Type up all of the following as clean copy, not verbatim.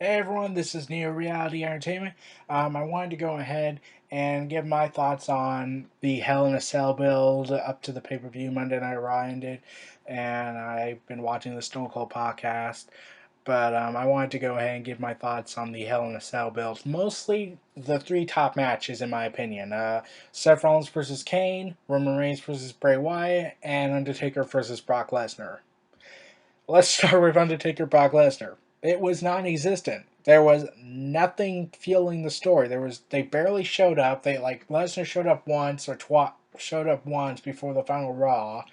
Hey everyone, this is Neo Reality Entertainment. I wanted to go ahead and give my thoughts on the Hell in a Cell build up to the pay-per-view Monday Night Raw ended, and I've been watching the Stone Cold podcast. But I wanted to go ahead and give my thoughts on the Hell in a Cell build. Mostly the three top matches, in my opinion: Seth Rollins versus Kane, Roman Reigns versus Bray Wyatt, and Undertaker versus Brock Lesnar. Let's start with Undertaker Brock Lesnar. It was non-existent. There was nothing fueling the story. They barely showed up. Lesnar showed up once or showed up once before the final Raw,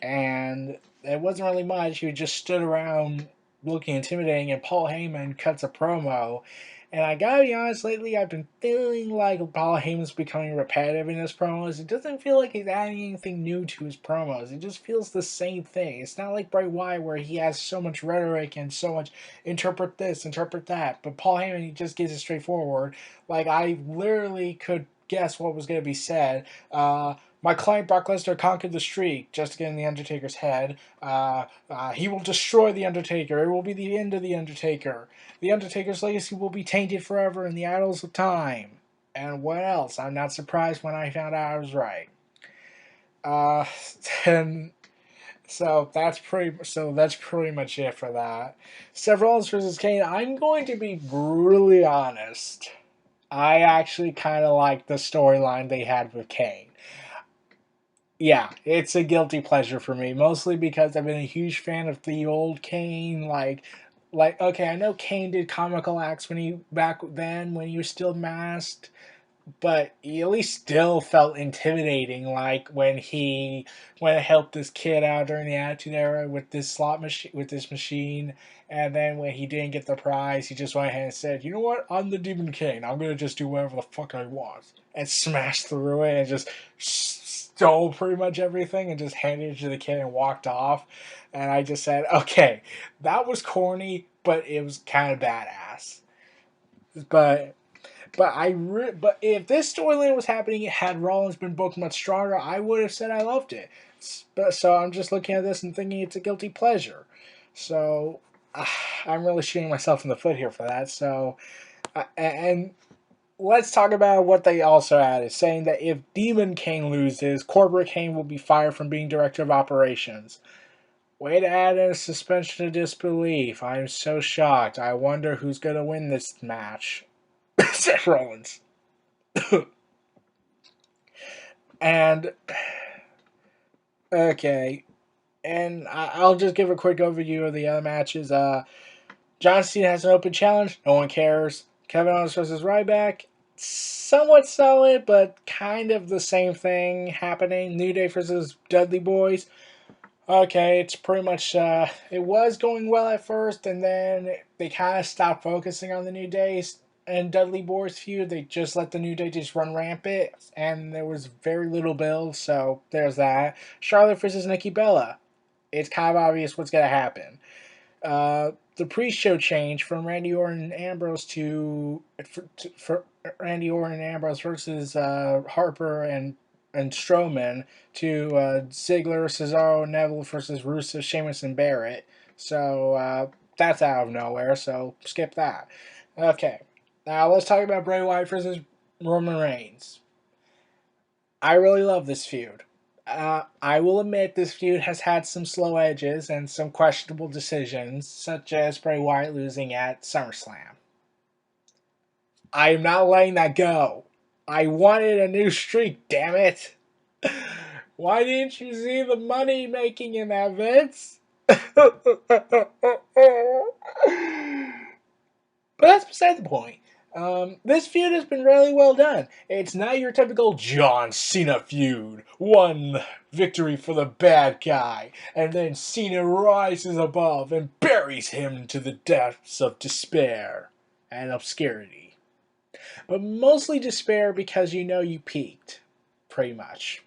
and it wasn't really much. He just stood around looking intimidating, and Paul Heyman cuts a promo. And I gotta be honest, lately I've been feeling like Paul Heyman's becoming repetitive in his promos. It doesn't feel like he's adding anything new to his promos. It just feels the same thing. It's not like Bray Wyatt where he has so much rhetoric and so much interpret this, interpret that. But Paul Heyman, he just gives it straightforward. Like, I literally could guess what was going to be said. My client Brock Lesnar conquered the streak, just to get in the Undertaker's head. He will destroy the Undertaker. It will be the end of the Undertaker. The Undertaker's legacy will be tainted forever in the annals of time. And what else? I'm not surprised when I found out I was right. Uh, and that's pretty much it for that. Seth Rollins versus Kane. I'm going to be brutally honest. I actually kind of like the storyline they had with Kane. Yeah, it's a guilty pleasure for me, mostly because I've been a huge fan of the old Kane. Okay, I know Kane did comical acts when he back then when he was still masked, but he at least still felt intimidating. Like when I helped this kid out during the Attitude Era with this slot machine and then when he didn't get the prize, he just went ahead and said, "You know what? I'm the Demon King. I'm gonna just do whatever the fuck I want," and smashed through it and just stole pretty much everything and just handed it to the kid and walked off. And I just said, "Okay, that was corny, but it was kind of badass." But but if this storyline was happening, had Rollins been booked much stronger, I would have said I loved it. So I'm just looking at this and thinking it's a guilty pleasure. So I'm really shooting myself in the foot here for that. So and let's talk about what they also added, saying that if Demon King loses, Corporate King will be fired from being director of operations. Way to add in a suspension of disbelief. I'm so shocked. I wonder who's going to win this match. Seth Rollins. And okay, and I'll just give a quick overview of the other matches. John Cena has an open challenge. No one cares. Kevin Owens versus Ryback. Somewhat solid, but kind of the same thing happening. New Day versus Dudley Boys. Okay, it's pretty much. It was going well at first, and then they kind of stopped focusing on the New Days and Dudley Boys feud. They just let the New Day just run rampant, and there was very little build. So there's that. Charlotte versus Nikki Bella. It's kind of obvious what's gonna happen. The pre-show change from Randy Orton and Ambrose for Randy Orton and Ambrose versus Harper and Strowman to Ziggler, Cesaro, Neville versus Rusev, Sheamus, and Barrett. So that's out of nowhere. So skip that. Okay, now let's talk about Bray Wyatt versus Roman Reigns. I really love this feud. I will admit this feud has had some slow edges and some questionable decisions, such as Bray Wyatt losing at SummerSlam. I am not letting that go. I wanted a new streak, damn it. Why didn't you see the money making in that, Vince? But that's beside the point. This feud has been really well done. It's not your typical John Cena feud. One victory for the bad guy, and then Cena rises above and buries him to the depths of despair and obscurity. But mostly despair because you know you peaked, pretty much.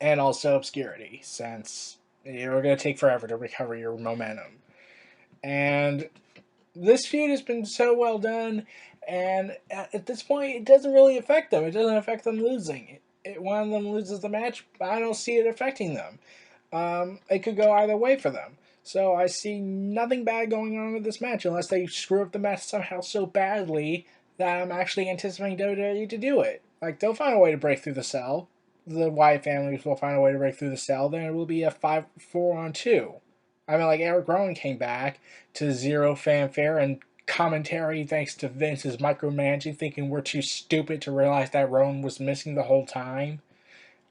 And also obscurity, since you're going to take forever to recover your momentum. And this feud has been so well done, and at this point, it doesn't really affect them. It doesn't affect them losing. One of them loses the match, I don't see it affecting them. It could go either way for them. So I see nothing bad going on with this match unless they screw up the match somehow so badly that I'm actually anticipating WWE to do it. Like, they'll find a way to break through the cell. The Wyatt families will find a way to break through the cell. Then it will be a 5-4-on-2. I mean, like, Eric Rowan came back to zero fanfare and commentary thanks to Vince's micromanaging, thinking we're too stupid to realize that Rowan was missing the whole time.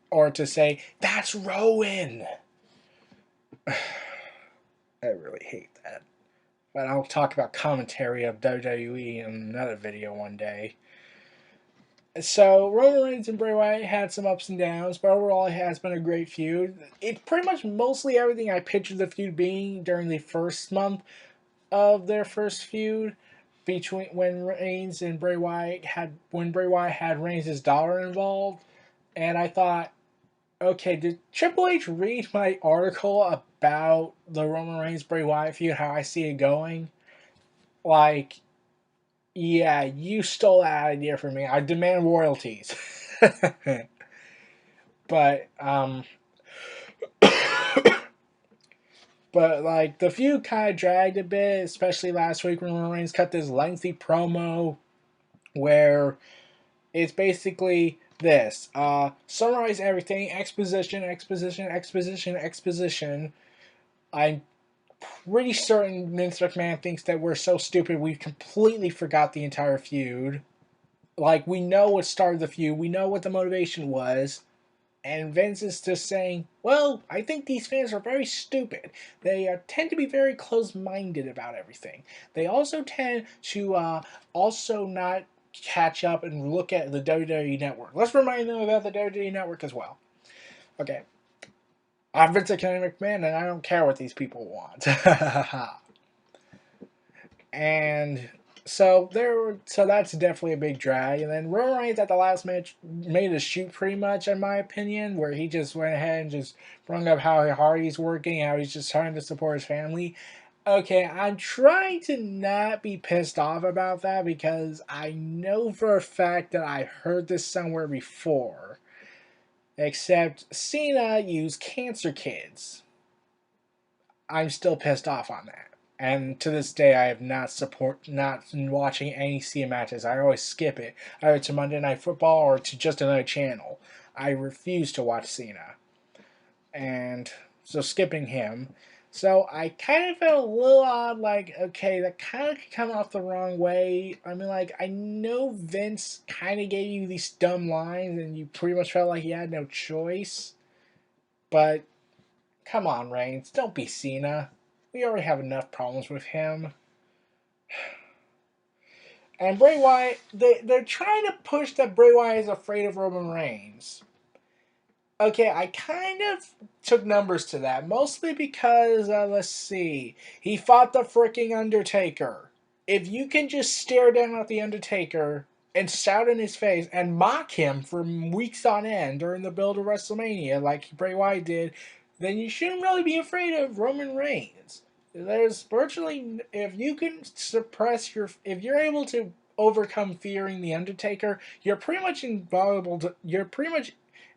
Or to say, that's Rowan! I really hate that. But I'll talk about commentary of WWE in another video one day. So, Roman Reigns and Bray Wyatt had some ups and downs, but overall it has been a great feud. It's pretty much mostly everything I pictured the feud being during the first month of their first feud, between when Reigns and Bray Wyatt had Reigns' daughter involved. And I thought, okay, did Triple H read my article about the Roman Reigns Bray Wyatt feud, how I see it going? Like, yeah, you stole that idea from me. I demand royalties. but but like the feud kind of dragged a bit, especially last week when Roman Reigns cut this lengthy promo where it's basically this: summarize everything, exposition, exposition, exposition, exposition. I'm pretty certain Vince McMahon thinks that we're so stupid we completely forgot the entire feud. Like, we know what started the feud, we know what the motivation was, and Vince is just saying, well, I think these fans are very stupid. They tend to be very close-minded about everything. They also tend to also not catch up and look at the WWE Network. Let's remind them about the WWE Network as well. Okay. I'm Vince McMahon, and I don't care what these people want. And so that's definitely a big drag. And then Roman Reigns at the last match made a shoot pretty much, in my opinion, where he just went ahead and just brought up how hard he's working, how he's just trying to support his family. Okay, I'm trying to not be pissed off about that because I know for a fact that I heard this somewhere before. Except Cena used cancer kids. I'm still pissed off on that. And to this day, I have not been watching any Cena matches. I always skip it, either to Monday Night Football or to just another channel. I refuse to watch Cena, and so skipping him. So I kind of felt a little odd, like, okay, that kind of could come off the wrong way. I mean, like, I know Vince kind of gave you these dumb lines, and you pretty much felt like you had no choice. But come on, Reigns, don't be Cena. We already have enough problems with him. And Bray Wyatt, they're trying to push that Bray Wyatt is afraid of Roman Reigns. Okay, I kind of took numbers to that, mostly because, let's see, he fought the freaking Undertaker. If you can just stare down at the Undertaker and shout in his face and mock him for weeks on end during the build of WrestleMania, like Bray Wyatt did, then you shouldn't really be afraid of Roman Reigns. There's virtually, if you can suppress if you're able to overcome fearing the Undertaker, you're pretty much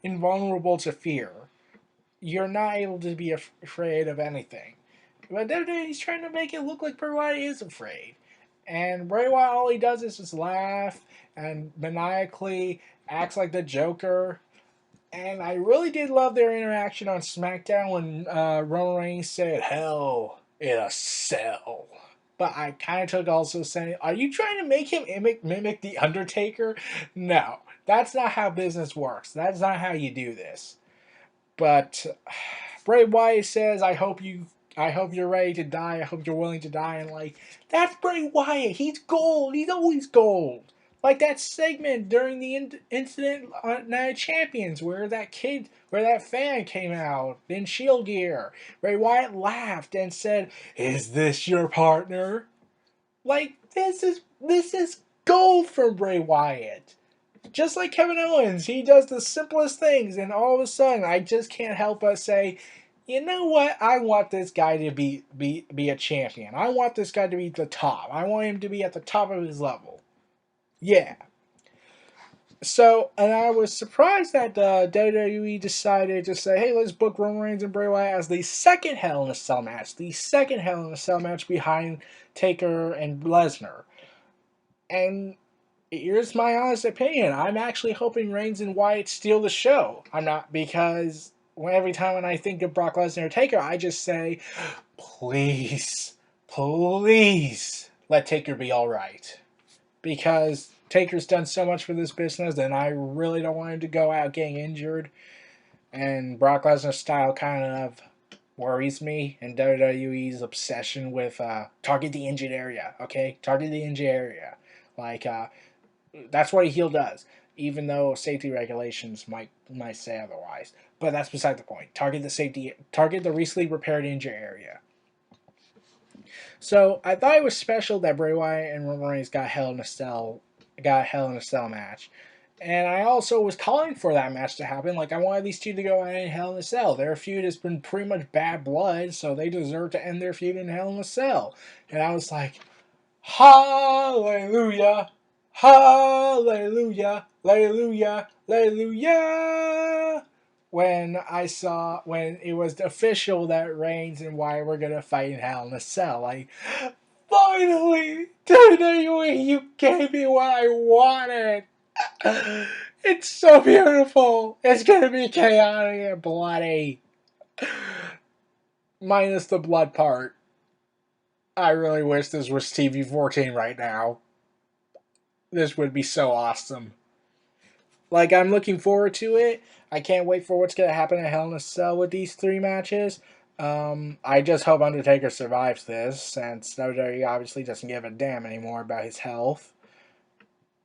invulnerable to fear. You're not able to be afraid of anything. But WWE's trying to make it look like Bray Wyatt is afraid. And Bray Wyatt, all he does is just laugh and maniacally acts like the Joker. And I really did love their interaction on SmackDown when Roman Reigns said, hell in a cell. But I kind of took also saying, are you trying to make him mimic The Undertaker? No, that's not how business works. That's not how you do this. But Bray Wyatt says, I hope you're ready to die. I hope you're willing to die. And like, that's Bray Wyatt. He's gold. He's always gold. Like that segment during the incident on Night of Champions where that fan came out in Shield gear. Bray Wyatt laughed and said, "Is this your partner?" Like, this is gold from Bray Wyatt. Just like Kevin Owens, he does the simplest things, and all of a sudden, I just can't help but say, you know what? I want this guy to be a champion. I want this guy to be the top. I want him to be at the top of his level. Yeah. So, and I was surprised that WWE decided to say, "Hey, let's book Roman Reigns and Bray Wyatt as the second Hell in a Cell match, the second Hell in a Cell match behind Taker and Lesnar." And here's my honest opinion: I'm actually hoping Reigns and Wyatt steal the show. I'm not, because every time when I think of Brock Lesnar or Taker, I just say, "Please, please, let Taker be all right," because Taker's done so much for this business, and I really don't want him to go out getting injured. And Brock Lesnar's style kind of worries me, and WWE's obsession with target the injured area. Okay, target the injured area. Like that's what a heel does, even though safety regulations might say otherwise. But that's beside the point. Target the recently repaired injured area. So I thought it was special that Bray Wyatt and Roman Reigns got Hell in a Cell match. And I also was calling for that match to happen. Like, I wanted these two to go in Hell in a Cell. Their feud has been pretty much bad blood, so they deserve to end their feud in Hell in a Cell. And I was like, hallelujah, hallelujah, hallelujah, hallelujah. When it was official that Reigns and Wyatt were gonna fight in Hell in a Cell, like, finally, WWE, you gave me what I wanted. It's so beautiful. It's gonna be chaotic and bloody, minus the blood part. I really wish this was TV-14 right now. This would be so awesome. Like, I'm looking forward to it. I can't wait for what's gonna happen at Hell in a Cell with these three matches. I just hope Undertaker survives this, since WWE obviously doesn't give a damn anymore about his health.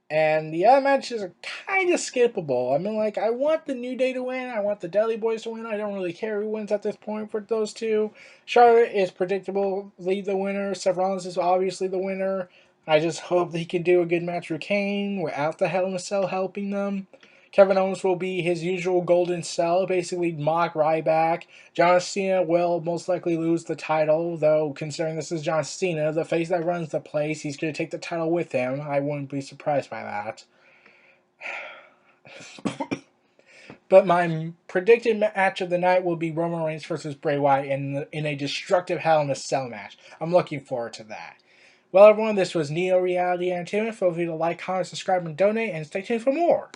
And the other matches are kind of skippable. I mean, like, I want the New Day to win. I want the Dudley Boys to win. I don't really care who wins at this point for those two. Charlotte is predictable, lead the winner. Seth Rollins is obviously the winner. I just hope that he can do a good match with Kane without the Hell in a Cell helping them. Kevin Owens will be his usual golden cell, basically mock Ryback. John Cena will most likely lose the title, though considering this is John Cena, the face that runs the place, he's going to take the title with him. I wouldn't be surprised by that. But my predicted match of the night will be Roman Reigns versus Bray Wyatt in a destructive Hell in a Cell match. I'm looking forward to that. Well, everyone, this was Neo Reality Entertainment. Feel free to like, comment, subscribe, and donate, and stay tuned for more.